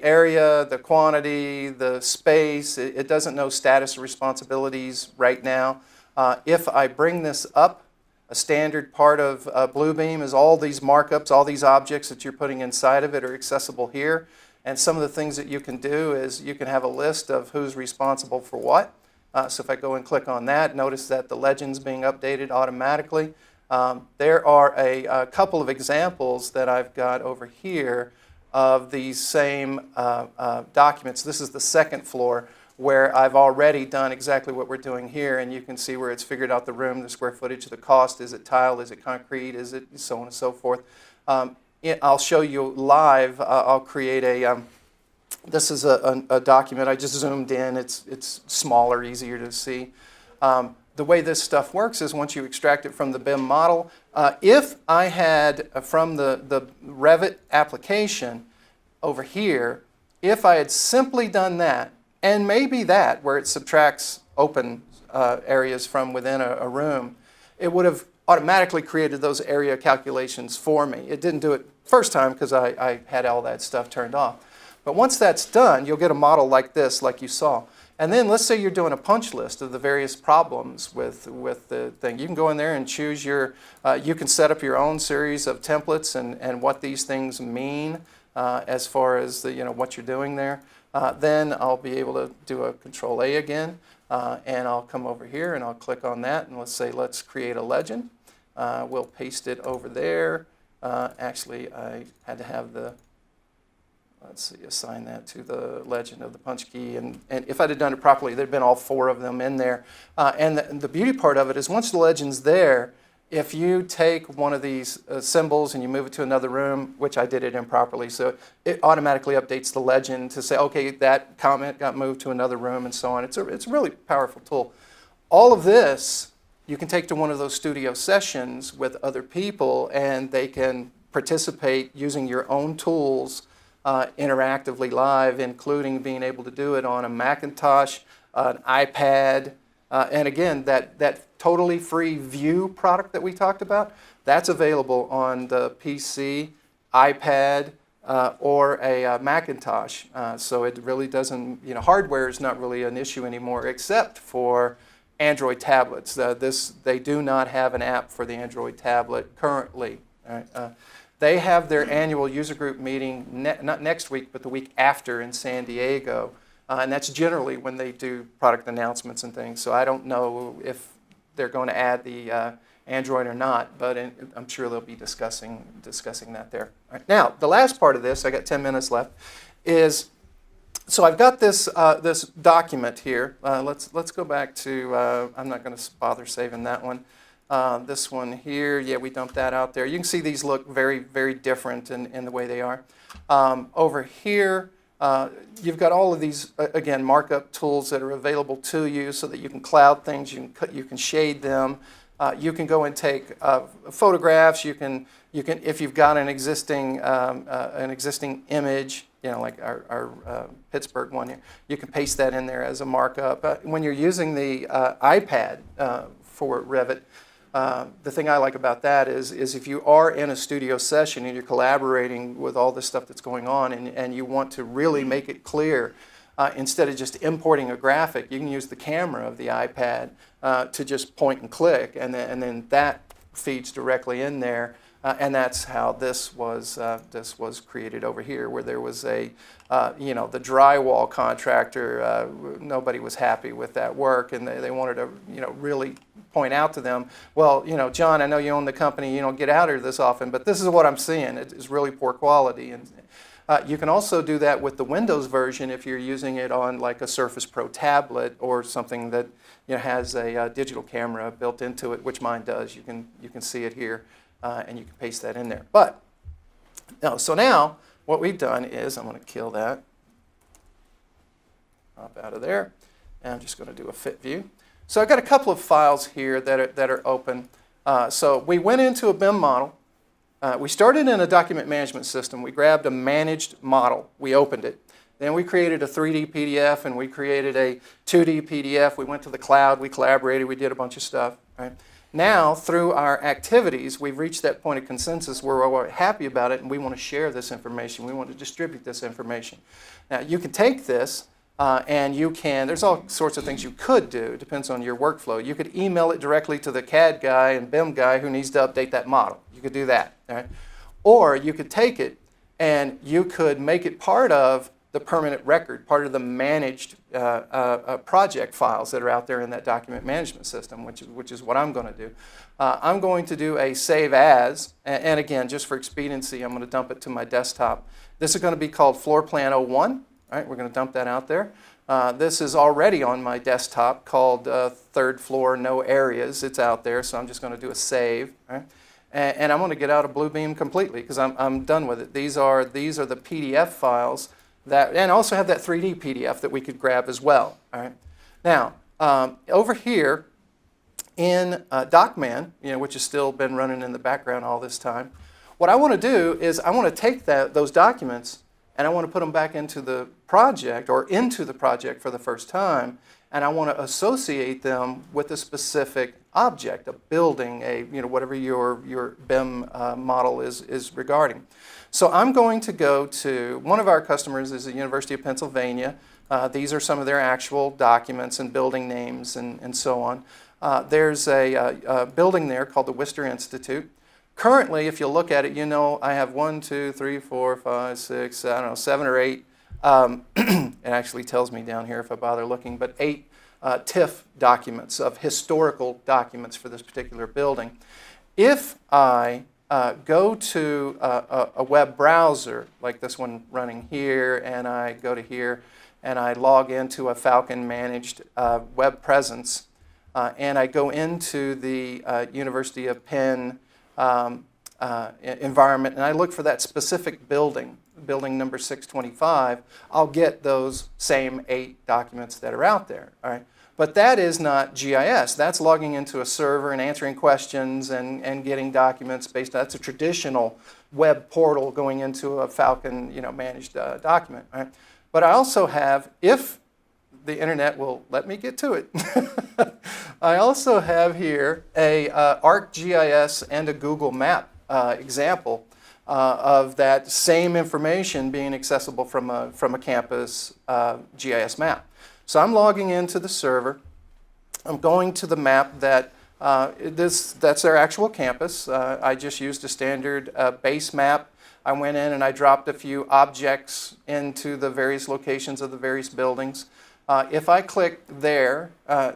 area, the quantity, the space. It doesn't know status or responsibilities right now. If I bring this up, a standard part of Bluebeam is all these markups, all these objects that you're putting inside of it are accessible here. And some of the things that you can do is you can have a list of who's responsible for what. So if I go and click on that, notice that the legend's being updated automatically. There are a couple of examples that I've got over here of these same documents. This is the second floor, where I've already done exactly what we're doing here, and you can see where it's figured out the room, the square footage, the cost, is it tile, is it concrete, is it so on and so forth. I'll show you live. I'll create a, this is a document. I just zoomed in. It's smaller, easier to see. The way this stuff works is once you extract it from the BIM model, if I had from the Revit application over here, if I had simply done that, and maybe that, where it subtracts open areas from within a room, it would have automatically created those area calculations for me. It didn't do it first time because I had all that stuff turned off. But once that's done, you'll get a model like this, like you saw. And then let's say you're doing a punch list of the various problems with the thing. You can go in there and choose your, you can set up your own series of templates and what these things mean as far as the, what you're doing there. Then I'll be able to do a Control A again, and I'll come over here and I'll click on that, and let's say let's create a legend. We'll paste it over there. Actually, I had to have the, let's see, assign that to the legend of the punch key, and if I'd have done it properly, there'd been all 4 of them in there. And the beauty part of it is once the legend's there, if you take one of these symbols and you move it to another room, which I did it improperly, so it automatically updates the legend to say, okay, that comment got moved to another room and so on. It's a really powerful tool. All of this you can take to one of those studio sessions with other people, and they can participate using your own tools interactively live, including being able to do it on a Macintosh, an iPad, and again, that totally free View product that we talked about, that's available on the PC, iPad, or a Macintosh. So it really doesn't, hardware is not really an issue anymore, except for Android tablets. They do not have an app for the Android tablet currently. All right? They have their annual user group meeting not next week, but the week after in San Diego. And that's generally when they do product announcements and things. So I don't know if they're going to add the Android or not, but I'm sure they'll be discussing that there. All right. Now, the last part of this, I got 10 minutes left, is so I've got this this document here. Let's go back to. I'm not going to bother saving that one. This one here, yeah, we dumped that out there. You can see these look very, very different in the way they are. Over here, you've got all of these, again, markup tools that are available to you so that you can cloud things, you can shade them. You can go and take photographs. You can if you've got an existing image, like our Pittsburgh one here, you can paste that in there as a markup. When you're using the iPad for Revit, the thing I like about that is if you are in a studio session and you're collaborating with all this stuff that's going on, and you want to really make it clear, instead of just importing a graphic, you can use the camera of the iPad to just point and click, and then that feeds directly in there. And that's how this was created over here, where there was the drywall contractor. Nobody was happy with that work, and they wanted to really point out to them, well, John, I know you own the company, you don't get out here this often, but this is what I'm seeing. It is really poor quality. And you can also do that with the Windows version if you're using it on like a Surface Pro tablet or something that has a digital camera built into it, which mine does. You can see it here. And you can paste that in there. But so now what we've done is I'm going to kill that, pop out of there, and I'm just going to do a fit view. So I've got a couple of files here that are open. So we went into a BIM model. We started in a document management system. We grabbed a managed model. We opened it. Then we created a 3D PDF, and we created a 2D PDF. We went to the cloud. We collaborated. We did a bunch of stuff. Right? Now, through our activities, we've reached that point of consensus where we're happy about it, and we want to share this information. We want to distribute this information. Now, you can take this, and there's all sorts of things you could do. It depends on your workflow. You could email it directly to the CAD guy and BIM guy who needs to update that model. You could do that. All right? Or you could take it, and you could make it part of the permanent record, part of the managed project files that are out there in that document management system, which is what I'm going to do. I'm going to do a save as, and again, just for expediency, I'm going to dump it to my desktop. This is going to be called Floor Plan 01. All right, we're going to dump that out there. This is already on my desktop called Third Floor No Areas. It's out there, so I'm just going to do a save. All right? And I'm going to get out of Bluebeam completely because I'm done with it. These are the PDF files. And also have that 3D PDF that we could grab as well. All right. Now, over here in DocMan, which has still been running in the background all this time, what I want to do is I want to take those documents and I want to put them back into the project or into the project for the first time, and I want to associate them with a specific object, a building, whatever your BIM model is regarding. So I'm going to go to one of our customers is the University of Pennsylvania. These are some of their actual documents and building names and so on. There's a building there called the Worcester Institute. Currently, if you look at it, I have 1, 2, 3, 4, 5, 6, 7 or 8. It actually tells me down here if I bother looking, but 8 TIFF documents of historical documents for this particular building. If I go to a web browser like this one running here, and I go to here and I log into a Falcon managed web presence, and I go into the University of Penn environment, and I look for that specific building number 625, I'll get those same 8 documents that are out there. All right? But that is not GIS. That's logging into a server and answering questions and getting documents based on, that's a traditional web portal going into a Falcon managed document. Right? But I also have, if the internet will let me get to it, I also have here a ArcGIS and a Google Map example of that same information being accessible from a campus GIS map. So I'm logging into the server. I'm going to the map that that's their actual campus. I just used a standard base map. I went in and I dropped a few objects into the various locations of the various buildings. If I click there,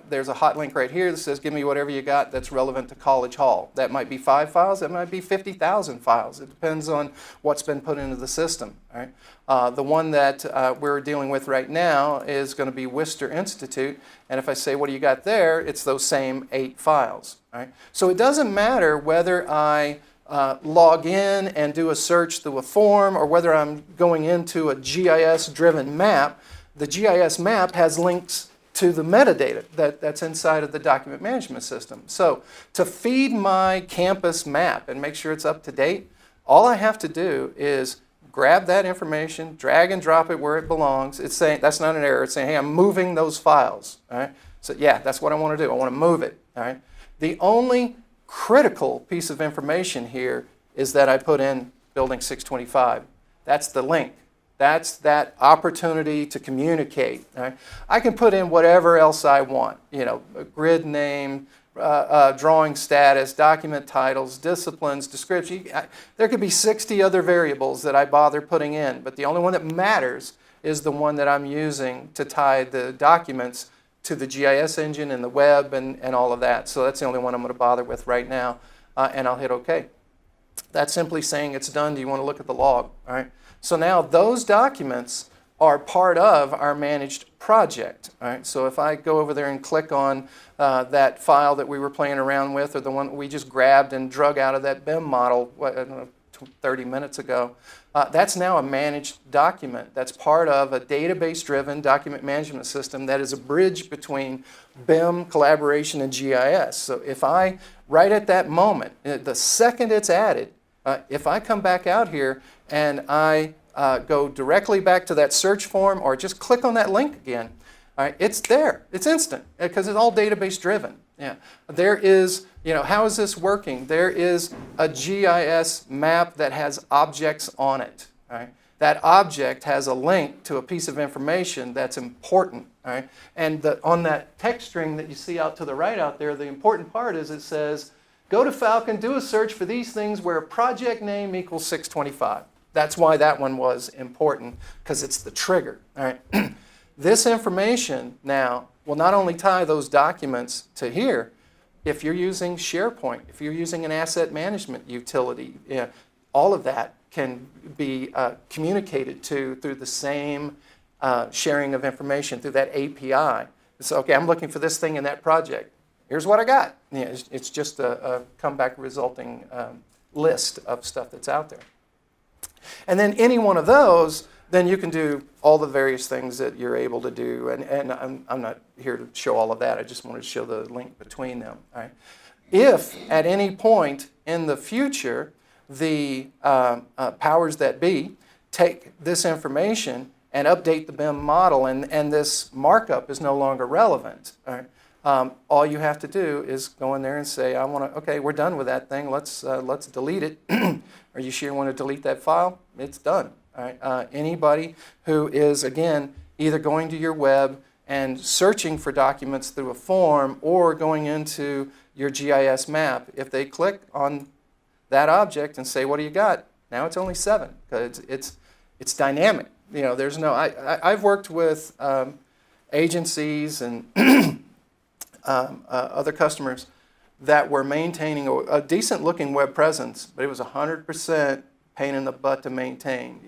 there's a hot link right here that says, give me whatever you got that's relevant to College Hall. That might be 5 files, that might be 50,000 files. It depends on what's been put into the system. Right? The one that we're dealing with right now is going to be Worcester Institute, and if I say, what do you got there, it's those same 8 files. Right? So it doesn't matter whether I log in and do a search through a form or whether I'm going into a GIS-driven map. The GIS map has links to the metadata that's inside of the document management system. So to feed my campus map and make sure it's up to date, all I have to do is grab that information, drag and drop it where it belongs. It's saying, that's not an error, it's saying, hey, I'm moving those files. All right? So yeah, that's what I want to do. I want to move it. All right? The only critical piece of information here is that I put in building 625. That's the link. That's that opportunity to communicate. Right? I can put in whatever else I want, a grid name, drawing status, document titles, disciplines, description. There could be 60 other variables that I bother putting in, but the only one that matters is the one that I'm using to tie the documents to the GIS engine and the web and all of that. So that's the only one I'm going to bother with right now, and I'll hit OK. That's simply saying it's done. Do you want to look at the log? All right. So now those documents are part of our managed project. All right? So if I go over there and click on that file that we were playing around with, or the one we just grabbed and drug out of that BIM model, I don't know, 30 minutes ago, that's now a managed document. That's part of a database-driven document management system that is a bridge between BIM, collaboration, and GIS. So if I, right at that moment, the second it's added, if I come back out here and I go directly back to that search form or just click on that link again, all right, it's there. It's instant because it's all database driven. Yeah. There is, how is this working? There is a GIS map that has objects on it. All right? That object has a link to a piece of information that's important. All right? And on that text string that you see out to the right out there, the important part is it says, go to Falcon, do a search for these things where project name equals 625. That's why that one was important, because it's the trigger. All right? This information now will not only tie those documents to here, if you're using SharePoint, if you're using an asset management utility, all of that can be communicated to through the same sharing of information through that API. So, okay, I'm looking for this thing in that project. Here's what I got. It's just a comeback resulting list of stuff that's out there. And then any one of those, then you can do all the various things that you're able to do. And I'm not here to show all of that. I just wanted to show the link between them. All right? If at any point in the future the powers that be take this information and update the BIM model and this markup is no longer relevant, all right? All you have to do is go in there and say, I want to, okay, we're done with that thing. Let's delete it. Are you sure you want to delete that file? It's done. All right? Anybody who is, again, either going to your web and searching for documents through a form or going into your GIS map, if they click on that object and say, what do you got? Now it's only 7 because it's dynamic. There's no, I've worked with agencies and other customers that were maintaining a decent looking web presence, but it was 100% pain in the butt to maintain.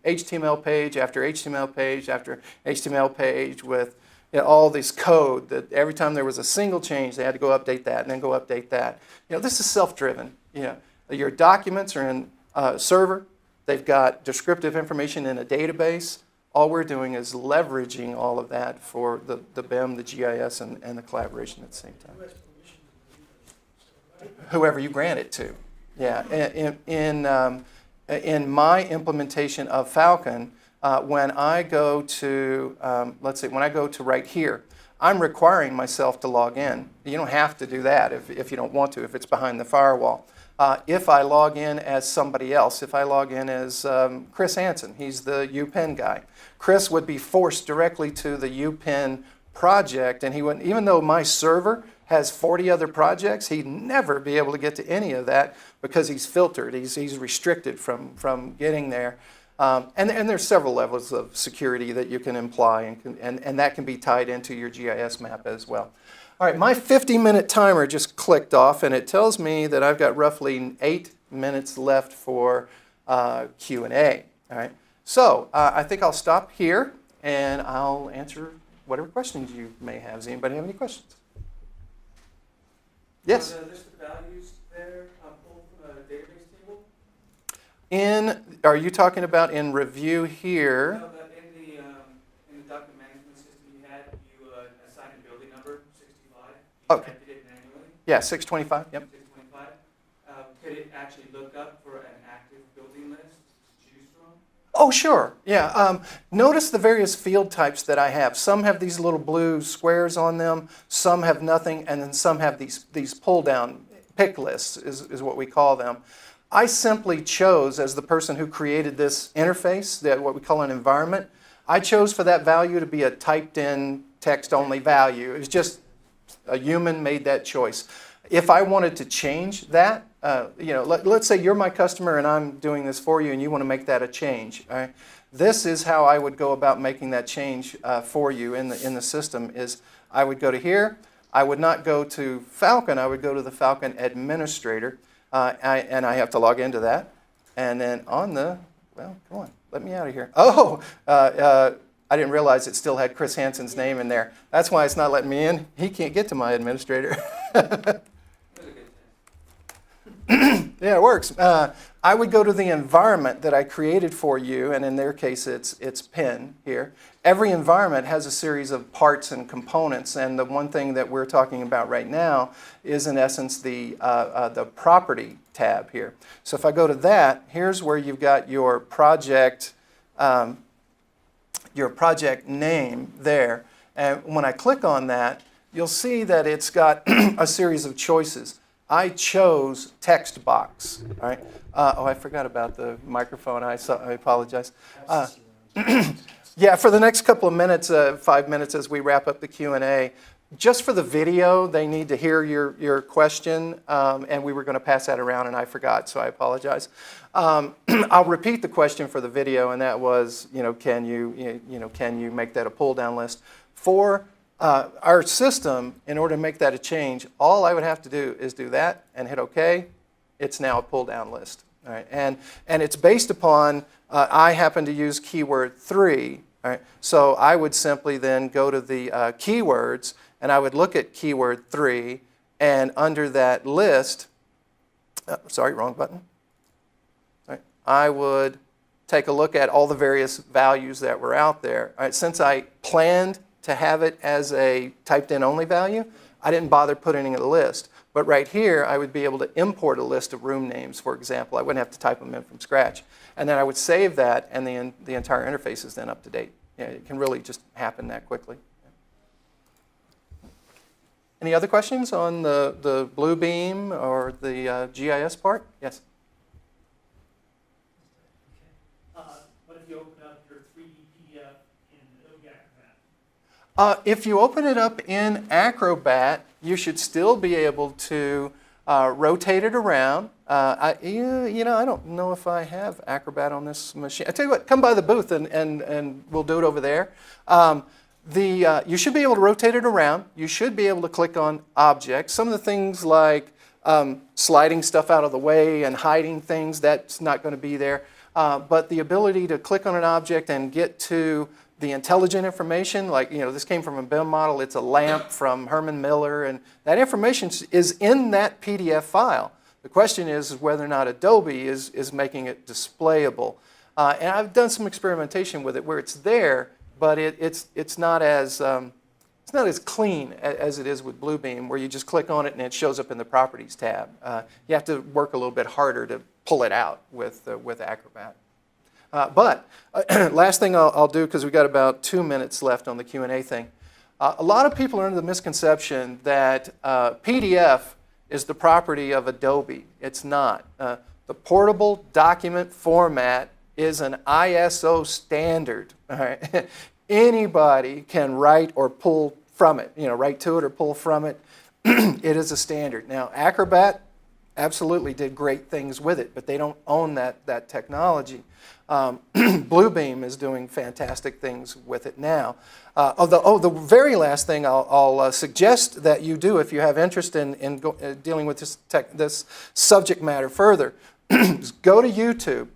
HTML page after HTML page after HTML page with all this code that every time there was a single change, they had to go update that and then go update that. This is self-driven. Your documents are in a server. They've got descriptive information in a database. All we're doing is leveraging all of that for the BIM, the GIS, and the collaboration at the same time. Whoever you grant it to. Yeah. In my implementation of Falcon, when I go to, let's see, when I go to right here, I'm requiring myself to log in. You don't have to do that if you don't want to, if it's behind the firewall. If I log in as somebody else, if I log in as Chris Hansen, he's the UPenn guy. Chris would be forced directly to the UPenn project, and he wouldn't, even though my server has 40 other projects, he'd never be able to get to any of that because he's filtered. He's restricted from getting there. And there's several levels of security that you can imply, and that can be tied into your GIS map as well. All right, my 50-minute timer just clicked off, and it tells me that I've got roughly 8 minutes left for Q&A. All right, so I think I'll stop here, and I'll answer whatever questions you may have. Does anybody have any questions? Yes? The list of values there pulled from a database table? Are you talking about in review here? No, but in the document management system you had, you assigned a building number, 65. You Okay. typed it in manually. Yeah, 625, yep. 625. Could it actually look up for an active building list to choose from? Oh, sure. Yeah. Notice the various field types that I have. Some have these little blue squares on them. Some have nothing. And then some have these pull-down pick lists is what we call them. I simply chose, as the person who created this interface, what we call an environment, I chose for that value to be a typed-in text-only value. It was just a human made that choice. If I wanted to change that, let's say you're my customer and I'm doing this for you and you want to make that a change. All right? This is how I would go about making that change for you in the system is I would go to here. I would not go to Falcon. I would go to the Falcon administrator. And I have to log into that. And then come on, let me out of here. Oh, I didn't realize it still had Chris Hansen's name in there. That's why it's not letting me in. He can't get to my administrator. Yeah, it works. I would go to the environment that I created for you, and in their case, it's PIN here. Every environment has a series of parts and components, and the one thing that we're talking about right now is, in essence, the property tab here. So if I go to that, here's where you've got your project name there. And when I click on that, you'll see that it's got a series of choices. I chose text box. All right. I forgot about the microphone. I apologize. Yeah, for the next couple of minutes, 5 minutes as we wrap up the Q&A, just for the video, they need to hear your question, and we were going to pass that around, and I forgot, so I apologize. I'll repeat the question for the video, and that was, can you make that a pull-down list for our system? In order to make that a change, all I would have to do is do that and hit OK. It's now a pull-down list. All right, and it's based upon I happen to use keyword 3. All right, so I would simply then go to the keywords, and I would look at keyword 3, and under that list, sorry, wrong button. All right, I would take a look at all the various values that were out there. All right, since I planned to have it as a typed-in only value, I didn't bother putting it in the list. But right here, I would be able to import a list of room names, for example. I wouldn't have to type them in from scratch. And then I would save that, and the entire interface is then up to date. Yeah, it can really just happen that quickly. Any other questions on the Bluebeam or the GIS part? Yes? What if you open up your 3D PDF in Adobe Acrobat? If you open it up in Acrobat, you should still be able to rotate it around. I don't know if I have Acrobat on this machine. I tell you what, come by the booth and we'll do it over there. You should be able to rotate it around. You should be able to click on objects. Some of the things like sliding stuff out of the way and hiding things, that's not going to be there. But the ability to click on an object and get to the intelligent information, like, this came from a BIM model, it's a lamp from Herman Miller, and that information is in that PDF file. The question is whether or not Adobe is making it displayable. And I've done some experimentation with it where it's there, but it's not as clean as it is with Bluebeam, where you just click on it and it shows up in the Properties tab. You have to work a little bit harder to pull it out with Acrobat. But last thing I'll do, because we've got about 2 minutes left on the Q&A thing. A lot of people are under the misconception that PDF is the property of Adobe. It's not. The portable document format is an ISO standard. All right? Anybody can write or pull from it, write to it or pull from it. It is a standard. Now, Acrobat absolutely did great things with it, but they don't own that technology. Bluebeam is doing fantastic things with it now. The very last thing I'll suggest that you do if you have interest in dealing with this subject matter further is go to YouTube.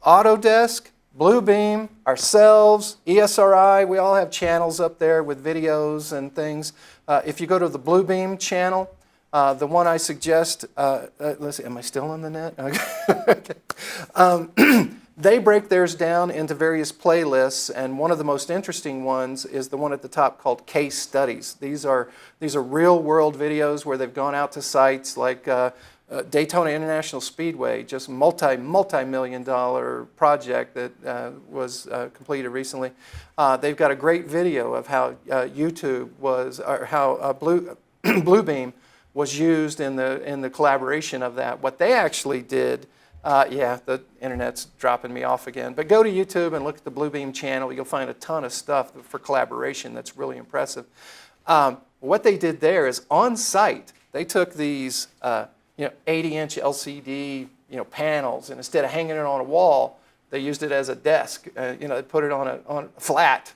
Autodesk, Bluebeam, ourselves, ESRI, we all have channels up there with videos and things. If you go to the Bluebeam channel, the one I suggest, let's see, am I still on the net? Okay. They break theirs down into various playlists, and one of the most interesting ones is the one at the top called Case Studies. These are real-world videos where they've gone out to sites like Daytona International Speedway, just multi-million-dollar project that was completed recently. They've got a great video of how YouTube was, or how Bluebeam was used in the collaboration of that. What they actually did. Yeah, the internet's dropping me off again. But go to YouTube and look at the Bluebeam channel. You'll find a ton of stuff for collaboration that's really impressive. What they did there is on site, they took these 80-inch LCD panels, and instead of hanging it on a wall, they used it as a desk. They put it on a flat,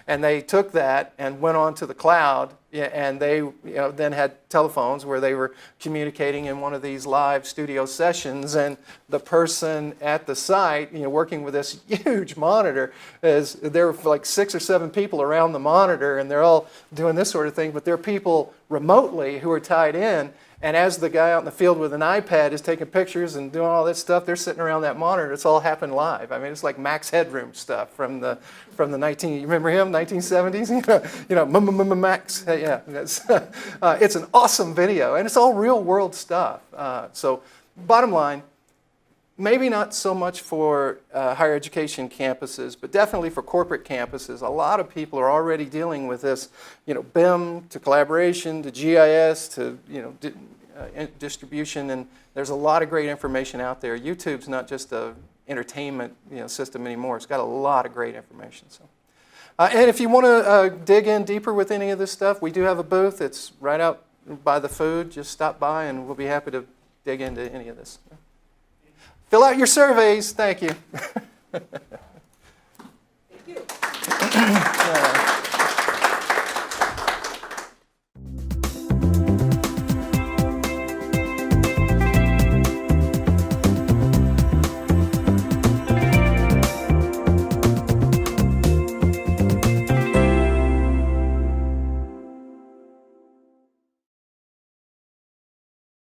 and they took that and went on to the cloud. And they then had telephones where they were communicating in one of these live studio sessions, and the person at the site, working with this huge monitor, there were like 6 or 7 people around the monitor, and they're all doing this sort of thing, but there are people remotely who are tied in. And as the guy out in the field with an iPad is taking pictures and doing all that stuff, they're sitting around that monitor. It's all happened live. I mean, it's like Max Headroom stuff from the you remember him, 1970s? Max. Yeah, it's an awesome video, and it's all real world stuff. So, bottom line, maybe not so much for higher education campuses, but definitely for corporate campuses. A lot of people are already dealing with this, BIM to collaboration to GIS to distribution, and there's a lot of great information out there. YouTube's not just a entertainment system anymore. It's got a lot of great information. So, and if you want to dig in deeper with any of this stuff, we do have a booth. It's right out by the food. Just stop by, and we'll be happy to dig into any of this. Fill out your surveys. Thank you. Thank you.